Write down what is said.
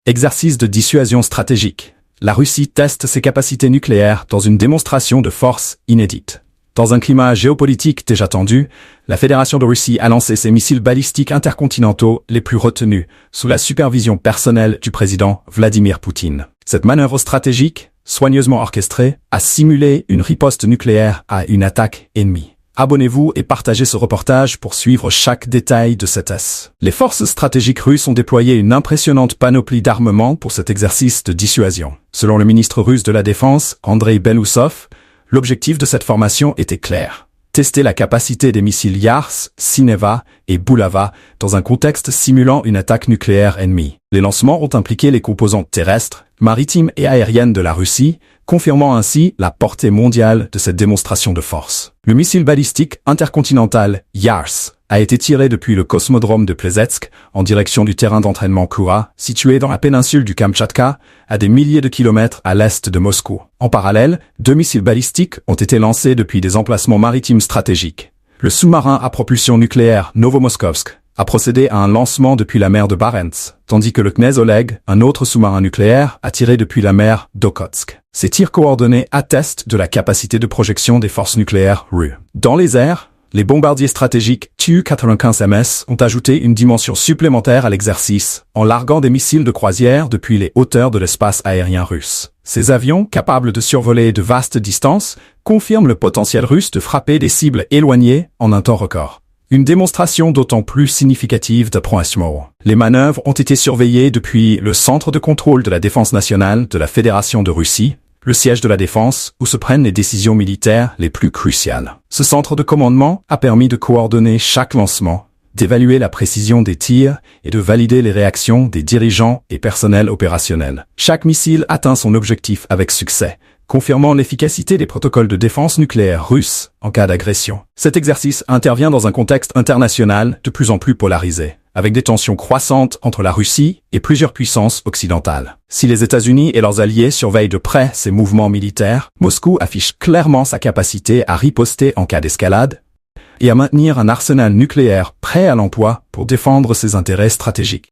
Exercice de dissuasion stratégique. La Russie teste ses capacités nucléaires dans une démonstration de force inédite. Dans un climat géopolitique déjà tendu, la Fédération de Russie a lancé ses missiles balistiques intercontinentaux les plus retenus, sous la supervision personnelle du président Vladimir Poutine. Cette manœuvre stratégique, soigneusement orchestrée, a simulé une riposte nucléaire à une attaque ennemie. Abonnez-vous et partagez ce reportage pour suivre chaque détail de cet essai. Les forces stratégiques russes ont déployé une impressionnante panoplie d'armements pour cet exercice de dissuasion. Selon le ministre russe de la Défense, Andrei Belousov, l'objectif de cette formation était clair. Tester la capacité des missiles Yars, Sineva et Bulava dans un contexte simulant une attaque nucléaire ennemie. Les lancements ont impliqué les composantes terrestres, maritimes et aériennes de la Russie, confirmant ainsi la portée mondiale de cette démonstration de force. Le missile balistique intercontinental Yars a été tiré depuis le cosmodrome de Plesetsk en direction du terrain d'entraînement Koura, situé dans la péninsule du Kamtchatka, à des milliers de kilomètres à l'est de Moscou. En parallèle, 2 missiles balistiques ont été lancés depuis des emplacements maritimes stratégiques. Le sous-marin à propulsion nucléaire Novomoskovsk a procédé à un lancement depuis la mer de Barents, tandis que le Knez Oleg, un autre sous-marin nucléaire, a tiré depuis la mer d'Okhotsk. Ces tirs coordonnés attestent de la capacité de projection des forces nucléaires russes. Dans les airs, les bombardiers stratégiques Tu-95MS ont ajouté une dimension supplémentaire à l'exercice, en larguant des missiles de croisière depuis les hauteurs de l'espace aérien russe. Ces avions, capables de survoler de vastes distances, confirment le potentiel russe de frapper des cibles éloignées en un temps record. Une démonstration d'autant plus significative d'approachement. Les manœuvres ont été surveillées depuis le Centre de contrôle de la défense nationale de la Fédération de Russie, le siège de la défense où se prennent les décisions militaires les plus cruciales. Ce centre de commandement a permis de coordonner chaque lancement, d'évaluer la précision des tirs et de valider les réactions des dirigeants et personnels opérationnels. Chaque missile atteint son objectif avec succès, confirmant l'efficacité des protocoles de défense nucléaire russes en cas d'agression. Cet exercice intervient dans un contexte international de plus en plus polarisé, avec des tensions croissantes entre la Russie et plusieurs puissances occidentales. Si les États-Unis et leurs alliés surveillent de près ces mouvements militaires, Moscou affiche clairement sa capacité à riposter en cas d'escalade et à maintenir un arsenal nucléaire prêt à l'emploi pour défendre ses intérêts stratégiques.